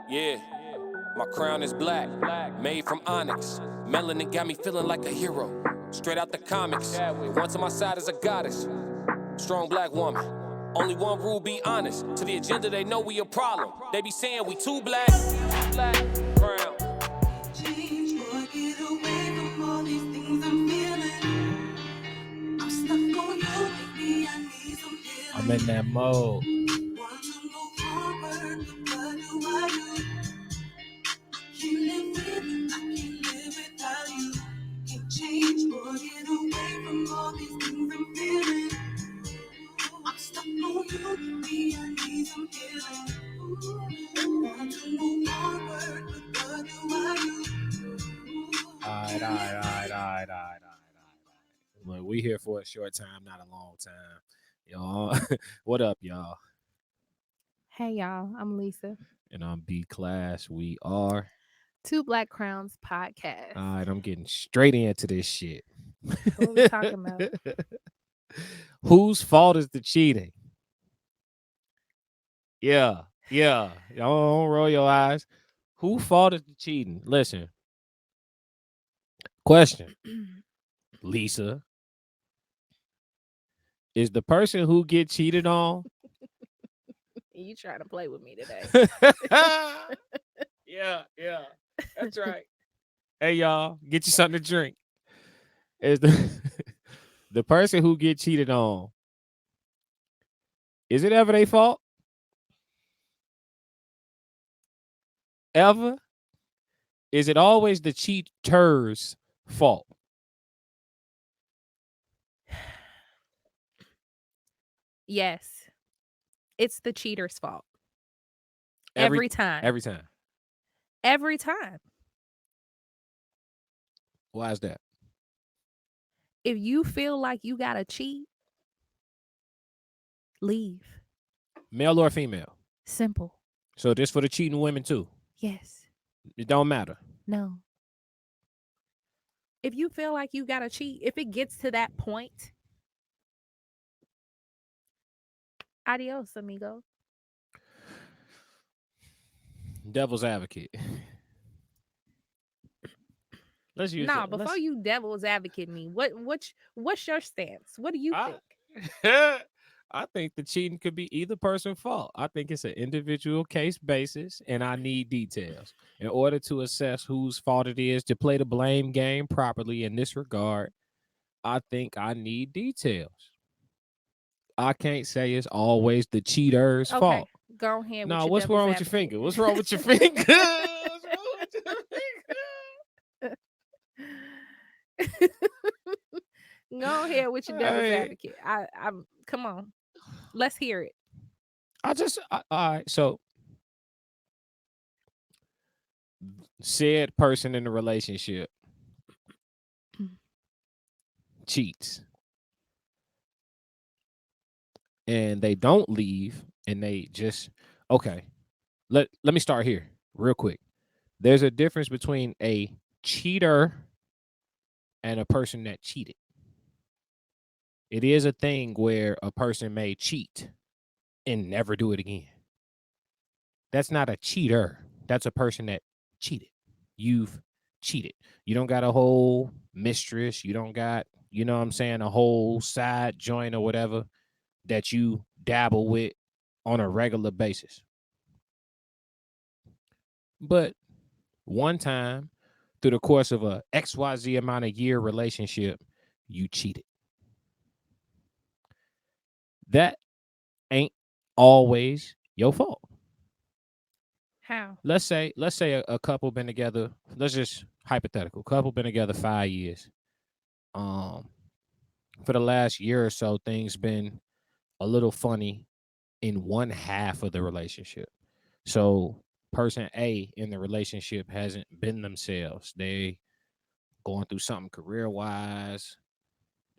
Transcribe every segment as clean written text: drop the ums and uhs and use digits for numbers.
Yeah, my crown is black, made from onyx. Melanin got me feeling like a hero. Straight out the comics. The one to my side is a goddess. Strong black woman. Only one rule, be honest. To the agenda, they know we a problem. They be saying we too black. Crown. Change, boy, get away from all these things I'm feeling. I'm stuck on you, baby, I need some healing. I'm in that mode. Want to move forward, but what do I do? Can't live with you, I can't live without you. Can't change, boy, get away from all these things I'm feeling. I'm stuck on you, baby, I need some healing. Want to move forward, but what do I do? All right. Look, we here for a short time, not a long time. Y'all, what up, y'all? Hey y'all, I'm Leesa. And I'm B Class. We are. Two Black Crowns podcast. All right, I'm getting straight into this shit. What we talking about? Whose fault is the cheating? Yeah. Y'all don't roll your eyes. Who fault is the cheating? Listen. Question. Leesa. Is the person who get cheated on? You trying to play with me today? Yeah. That's right. Hey y'all, get you something to drink. Is the the person who get cheated on? Is it ever their fault? Ever? Is it always the cheater's fault? Yes. It's the cheater's fault. Every time. Every time. Every time. Why is that? If you feel like you gotta cheat, leave. Male or female? Simple. So this for the cheating women too. Yes. It don't matter. No. If you feel like you gotta cheat, if it gets to that point, adios, amigo. Devil's advocate. Let's use Nah, it. before you devil's advocate me, what's your stance? What do you think? I think the cheating could be either person's fault. I think it's an individual case basis, and I need details in order to assess whose fault it is to play the blame game properly. In this regard, I think I need details. I can't say it's always the cheater's Okay, fault. go ahead. No, with what's your wrong with your devil's finger? advocate. What's wrong with your finger? What's wrong with your finger? Go ahead with your devil's Hey. advocate. I'm come on. Let's hear it. All right. So, said person in the relationship cheats and they don't leave and they just, okay, let me start here real quick. There's a difference between a cheater and a person that cheated. It is a thing where a person may cheat and never do it again. That's not a cheater. That's a person that cheated. You've cheated. You don't got a whole mistress. You don't got, you know what I'm saying, a whole side joint or whatever that you dabble with on a regular basis. But one time through the course of a XYZ amount of year relationship, you cheated. That ain't always your fault. How? Let's say a couple been together. Let's just hypothetical. Couple been together 5 years. For the last year or so, things been a little funny in one half of the relationship. So person A in the relationship hasn't been themselves. They going through something career wise.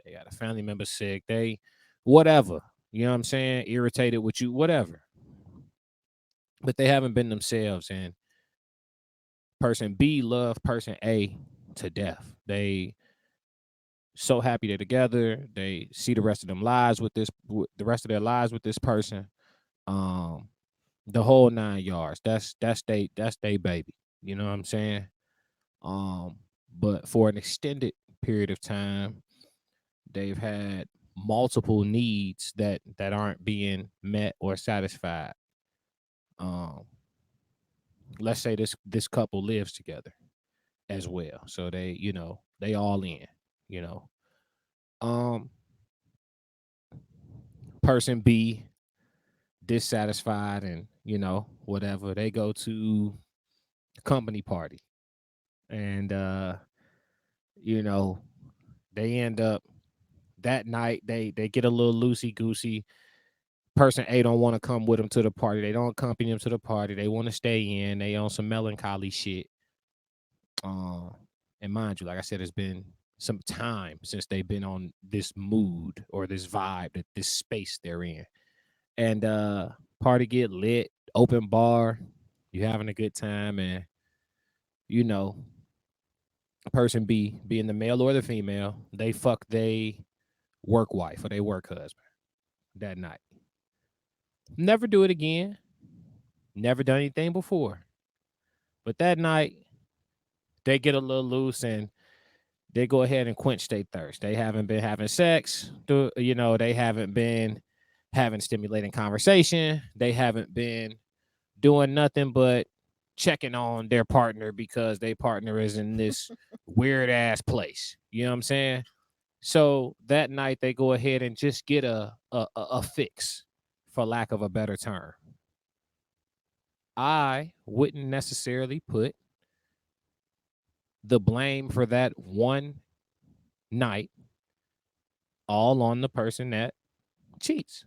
They got a family member sick. They whatever. You know what I'm saying? Irritated with you, whatever. But they haven't been themselves. And person B love person A to death. They so happy they're together. They see the rest of them lives with this, the rest of their lives with this person. the whole 9 yards. That's they baby. You know what I'm saying? Um, but for an extended period of time, they've had multiple needs that aren't being met or satisfied. Um, let's say this couple lives together as well, so they all in. You know, um, person B dissatisfied and whatever, they go to a company party and you know they end up that night they get a little loosey goosey. Person A don't want to come with them to the party. They don't accompany them to the party. They want to stay in. They on some melancholy shit. Um, and mind you, like I said, it's been some time since they've been on this mood or this vibe, that this space they're in. And party get lit, open bar, you having a good time, and you know, person B, being the male or the female, they fuck they work wife or they work husband that night. Never do it again. Never done anything before. But that night, they get a little loose and they go ahead and quench their thirst. They haven't been having sex. They haven't been having stimulating conversation. They haven't been doing nothing but checking on their partner because their partner is in this weird ass place. You know what I'm saying? So that night they go ahead and just get a fix, for lack of a better term. I wouldn't necessarily put the blame for that one night all on the person that cheats.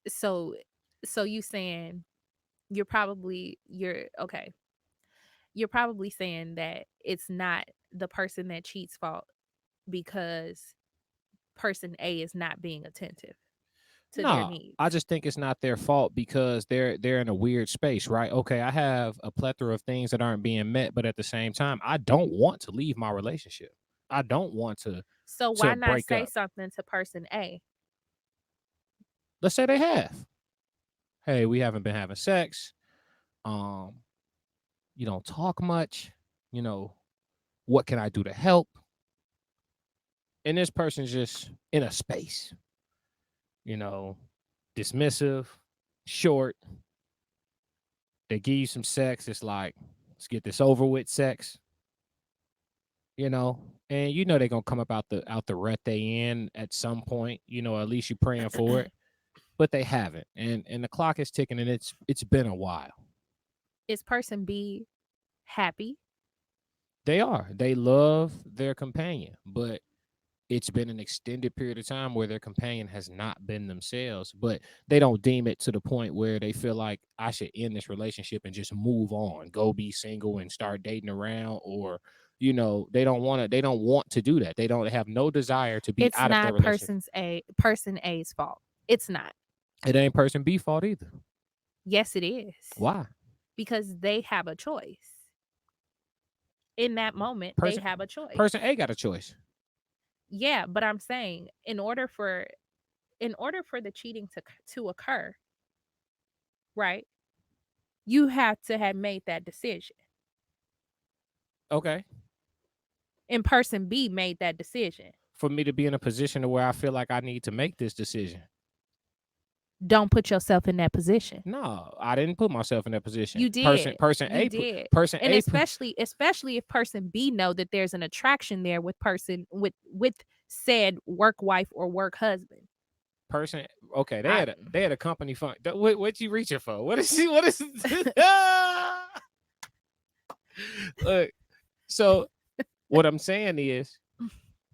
So you saying you're okay. You're probably saying that it's not the person that cheats fault because person A is not being attentive to their No, I needs. just think it's not their fault because they're in a weird space, right? Okay, I have a plethora of things that aren't being met, but at the same time, I don't want to leave my relationship. I don't want So why to not break say up. something to person A? Let's say they have. Hey, we haven't been having sex. Um, you don't talk much. You know, what can I do to help? And this person's just in a space, you know, dismissive, short. They give you some sex. It's like, let's get this over with sex, and they're gonna come up out the rut they in at some point. At least you're praying for it, but they haven't, and the clock is ticking, and it's been a while. Is person B happy? They love their companion, but it's been an extended period of time where their companion has not been themselves, but they don't deem it to the point where they feel like I should end this relationship and just move on, go be single and start dating around, or they don't want to do that. They don't have no desire to be It's out of their not relationship. person A's fault. It's not. It ain't person B fault either. Yes, it is. Why? Because they have a choice. In that moment, they Person have a choice. person A got a choice. Yeah, but I'm saying in order for the cheating to occur, right? You have to have made that decision. Okay. And person B made that decision. For me to be in a position where I feel like I need to make this decision. Don't put yourself in that position. No, I didn't put myself in that position. You did. Person You A put did. person And A put especially if person B know that there's an attraction there with person with said work wife or work husband. person. Okay, they I had a company fund. What you reaching for? What is she? What is? Look, so what I'm saying is,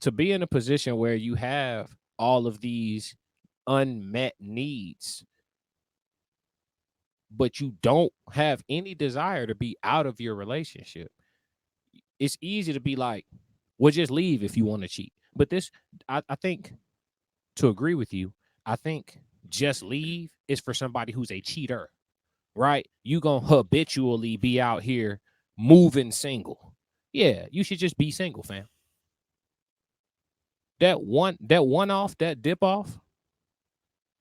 to be in a position where you have all of these unmet needs, but you don't have any desire to be out of your relationship. It's easy to be like, well, just leave if you want to cheat. But I think, to agree with you, I think just leave is for somebody who's a cheater, right? You gonna habitually be out here moving single. Yeah, you should just be single, fam. That one off, that dip off,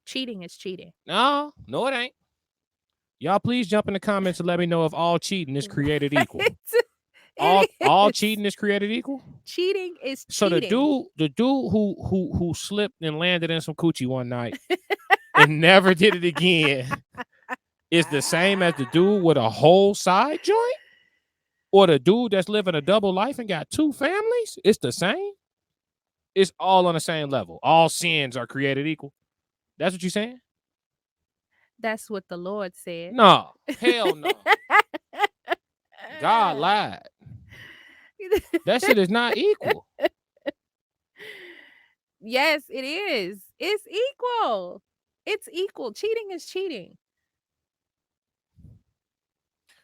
Cheating is cheating. No, it ain't. Y'all please jump in the comments and let me know if all cheating is created equal. It All is. cheating is created equal. Cheating is So cheating. the dude who slipped and landed in some coochie one night and never did it again is the same as the dude with a whole side joint, or the dude that's living a double life and got two families. It's the same. It's all on the same level. All sins are created equal. That's what you're saying? That's what the Lord said. No, hell no. God lied. That shit is not equal. Yes, it is. It's equal. It's equal. Cheating is cheating.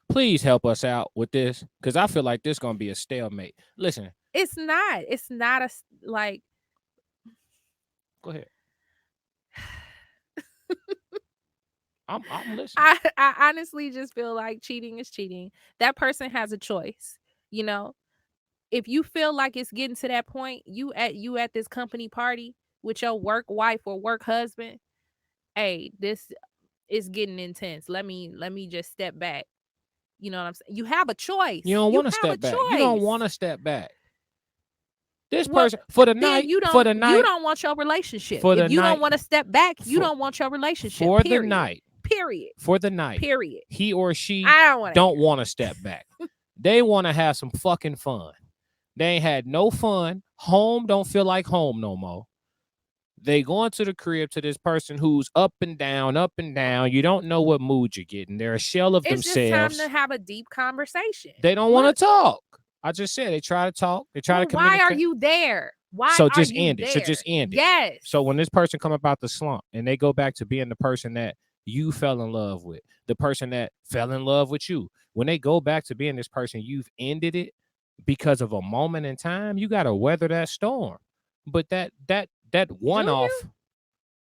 Please help us out with this, because I feel like this gonna be a stalemate. Listen, It's not. It's not like. go ahead. I'm listening. I honestly just feel like cheating is cheating. That person has a choice. You know, if you feel like it's getting to that point, you at this company party with your work wife or work husband, hey, this is getting intense. Let me just step back. You know what I'm saying? You have a choice. You don't You want to have a step back. You don't choice. want to step back. This Well, person for the then night, you for the don't night, want your relationship. for If the you don't night, want to step back, you for, don't want your relationship. for the Period. night, Period. for the night, Period. he or she I don't want to. don't want to step back. They want to have some fucking fun. They ain't had no fun. Home don't feel like home no more. They going to the crib to this person who's up and down, up and down. You don't know what mood you're getting. They're a shell of It's just time themselves. to have a deep conversation. They don't want to talk. I just said they try to talk. They try to communicate. Why are you there? Why so are just you end there? it. So just end it. Yes. So when this person come about the slump and they go back to being the person that you fell in love with, the person that fell in love with you, when they go back to being this person, you've ended it because of a moment in time. You got to weather that storm. But that one off,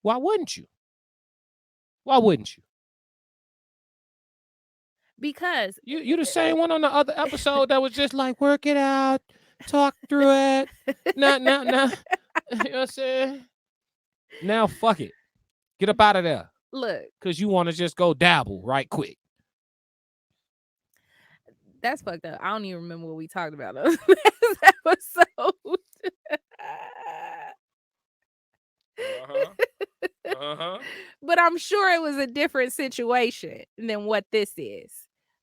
why wouldn't you? Why wouldn't you? Because You the same one on the other episode that was just like, work it out, talk through it. Nah. You know what I'm saying? Now fuck it. Get up out of there. Look, Because you want to just go dabble right quick. that's fucked up. I don't even remember what we talked about on this episode. But I'm sure it was a different situation than what this is.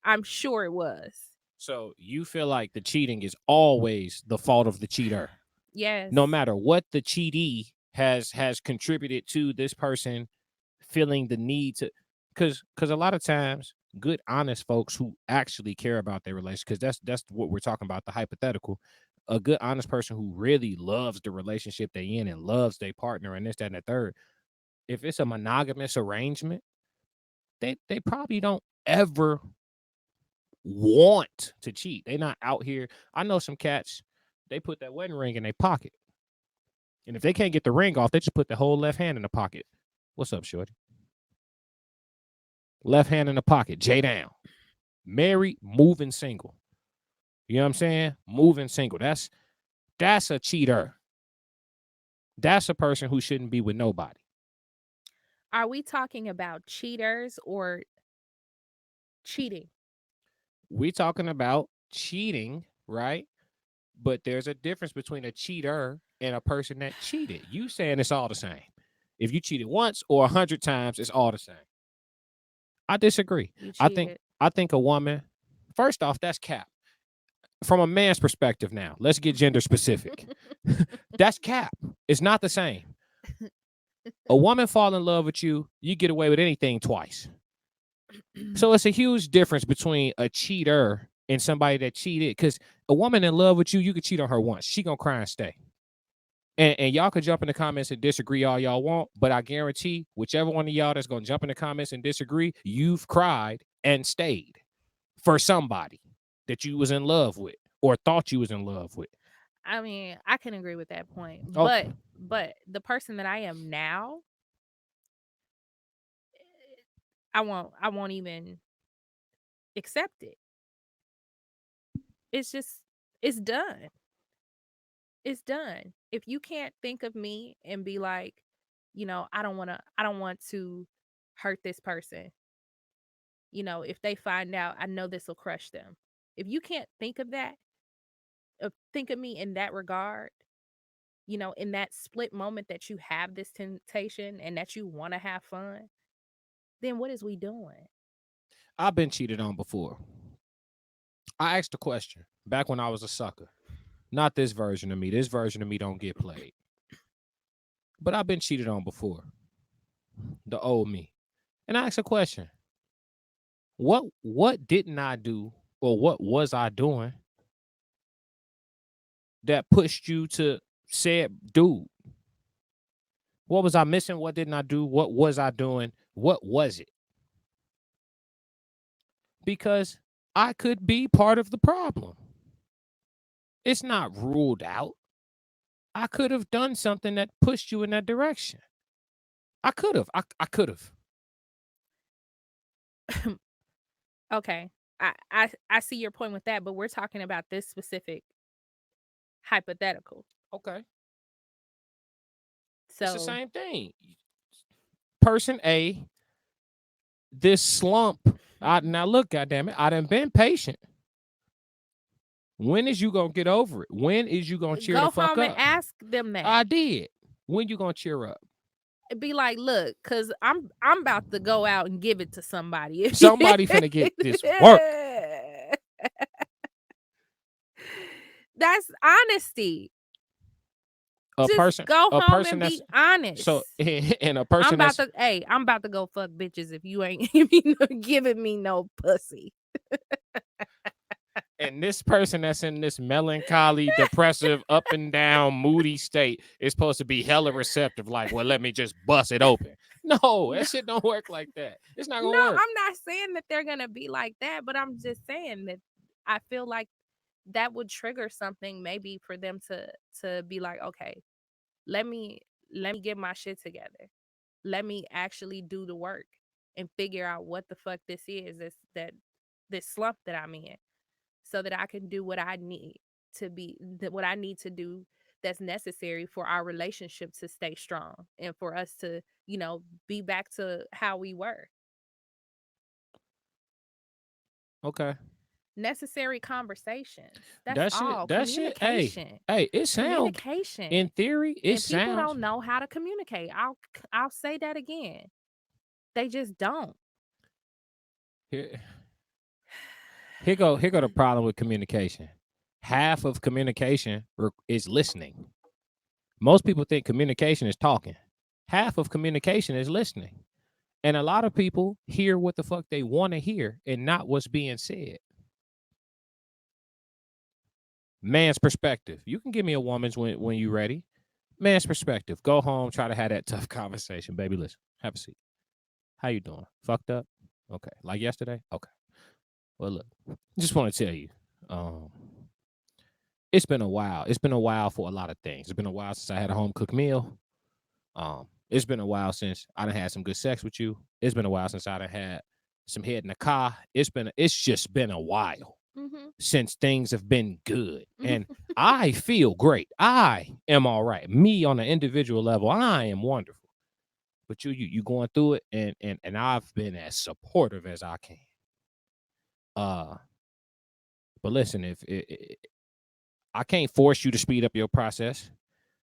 I'm sure it was. So you feel like the cheating is always the fault of the cheater. Yes. No matter what the cheatee has contributed to this person feeling the need to, because a lot of times good honest folks who actually care about their relationship, because that's what we're talking about, the hypothetical, a good honest person who really loves the relationship they in and loves their partner and this, that, and the third, if it's a monogamous arrangement, they probably don't ever want to cheat. They not out here. I know some cats, they put that wedding ring in their pocket, and if they can't get the ring off, they just put the whole left hand in the pocket. What's up, shorty? Left hand in the pocket, J down. Married, moving single. You know what I'm saying? Moving single. That's a cheater. That's a person who shouldn't be with nobody. Are we talking about cheaters or cheating? We're talking about cheating, right? But there's a difference between a cheater and a person that cheated. You saying it's all the same. If you cheated once or 100 times, it's all the same. I disagree. You I cheated. think a woman, first off, that's cap. From a man's perspective now, let's get gender specific. That's cap. It's not the same. A woman fall in love with you, you get away with anything twice. So it's a huge difference between a cheater and somebody that cheated. Because a woman in love with you, you could cheat on her once. She gonna cry and stay. And y'all could jump in the comments and disagree all y'all want, but I guarantee whichever one of y'all that's gonna jump in the comments and disagree, you've cried and stayed for somebody that you was in love with or thought you was in love with. I mean, I can agree with that point. Oh. But the person that I am now, I won't even accept it. It's just it's done. It's done. If you can't think of me and be like, I don't want to hurt this person. If they find out, I know this will crush them. If you can't think of that, think of me in that regard, in that split moment that you have this temptation and that you want to have fun, then what is we doing? I've been cheated on before. I asked a question back when I was a sucker. Not this version of me. This version of me don't get played. But I've been cheated on before. The old me. And I asked a question. What didn't I do, or what was I doing that pushed you to say, dude, what was I missing? What didn't I do? What was I doing? What was it? Because I could be part of the problem. It's not ruled out. I could have done something that pushed you in that direction. I could have. I could have. Okay. I see your point with that, but we're talking about this specific hypothetical. Okay. So It's the same thing. Person A, this slump. Now look, goddamn it, I done been patient. When is you gonna get over it? When is you gonna cheer go the fuck home up? and ask them that. I did. When you gonna cheer up? Be like, look, cause I'm about to go out and give it to somebody. Somebody finna get this work. That's honesty. A Just person, go a home person and that's be honest. so, and a I'm person about that's to I'm about to go fuck bitches if you ain't giving me no pussy. and this person that's in this melancholy, depressive, up and down, moody state is supposed to be hella receptive. Like, well, let me just bust it open. No, that shit don't work like that. It's not gonna No, work. I'm not saying that they're gonna be like that, but I'm just saying that I feel like that would trigger something maybe for them to be like, okay, let me get my shit together. Let me actually do the work and figure out what the fuck this is, this slump that I'm in, so that I can do what I need what I need to do that's necessary for our relationship to stay strong and for us to, be back to how we were. Okay. Necessary conversations. That's That all. shit, that shit, hey, Communication. it sounds, Communication. in theory, it And people sounds. don't know how to communicate. I'll say that again. They just don't. Here, here go the problem with communication. Half of communication is listening. Most people think communication is talking. Half of communication is listening. And a lot of people hear what the fuck they want to hear and not what's being said. Man's perspective. You can give me a woman's when you're ready. Man's perspective. Go home, try to have that tough conversation. Baby, listen, have a seat. How you doing? Fucked up? Okay. Like yesterday? Okay. Well, look, just want to tell you, it's been a while. It's been a while for a lot of things. It's been a while since I had a home cooked meal. It's been a while since I done had some good sex with you. It's been a while since I done had some head in the car. It's just been a while since things have been good. And I feel great. I am all right. Me on an individual level, I am wonderful. But you going through it, and I've been as supportive as I can. But listen, if I can't force you to speed up your process.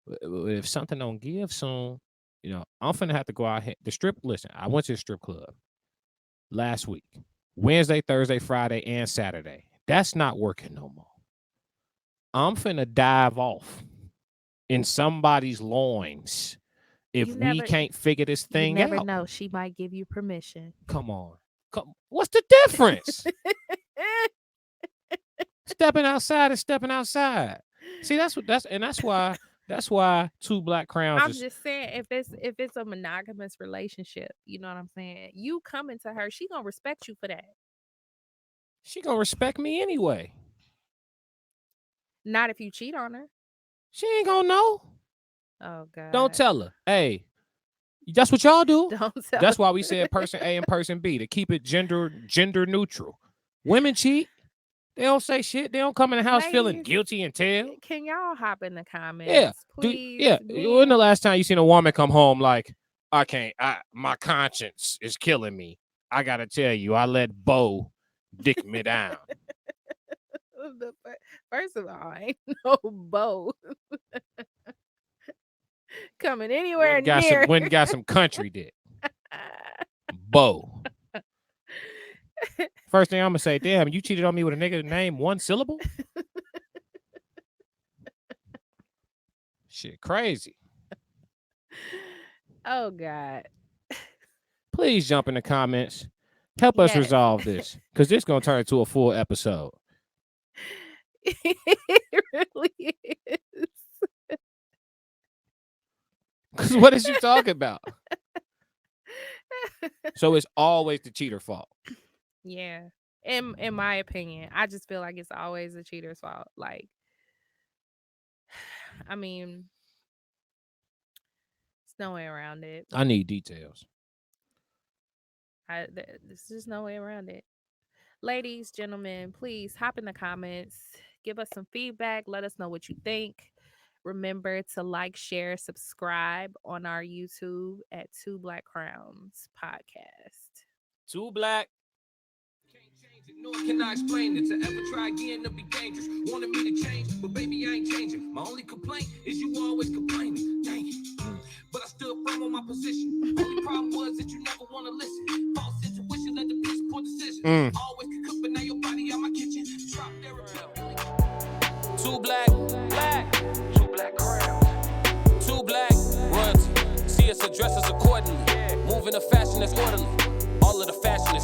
If something don't give soon, I'm finna have to go out here. The strip, listen, I went to the strip club last week, Wednesday, Thursday, Friday, and Saturday. That's not working no more. I'm finna dive off in somebody's loins if we can't figure this thing out. You never out. know. She might give you permission. Come on. What's the difference? Stepping outside is stepping outside. See, that's why two black crowns. I'm just saying, if it's a monogamous relationship, you know what I'm saying? You coming to her, she gonna respect you for that. She gonna respect me anyway. Not if you cheat on her. She ain't gonna know. Oh God. Don't tell her. Hey, that's what y'all do. Don't tell That's her. why we said person A and person B, to keep it gender neutral. Women cheat. They don't say shit. They don't come in the house feeling Ladies, guilty and tell. can y'all hop in the Yeah. comments, please? When the last time you seen a woman come home like, my conscience is killing me. I gotta tell you, I let Bo dick me down. First of all, ain't no Bo coming anywhere near. When got some country dick. Bo. First thing I'm gonna say, damn, you cheated on me with a nigga name one syllable? Shit, crazy. Oh God. Please jump in the comments. Help us Yes. resolve this, because this gonna turn into a full episode. It really is. Because what is you talking about? So it's always the cheater fault. Yeah. In my opinion, I just feel like it's always the cheater's fault. Like, I mean, there's no way around it. I need details. There's just no way around it. Ladies, gentlemen, please hop in the comments. Give us some feedback. Let us know what you think. Remember to like, share, subscribe on our YouTube at Two Black Crowns Podcast. Too black. Nor can I explain it. To ever try again to be dangerous. Wanted me to change, but baby, I ain't changing. My only complaint is you always complaining. Dang it. But I stood firm on my position. Only problem was that you never want to listen. False intuition led to piss poor decisions. Always could cook, but now your body out my kitchen. Drop therapy. Two black, two black crowns. Two black royalty. See us address us accordingly. Moving a fashion that's orderly. All of the fashion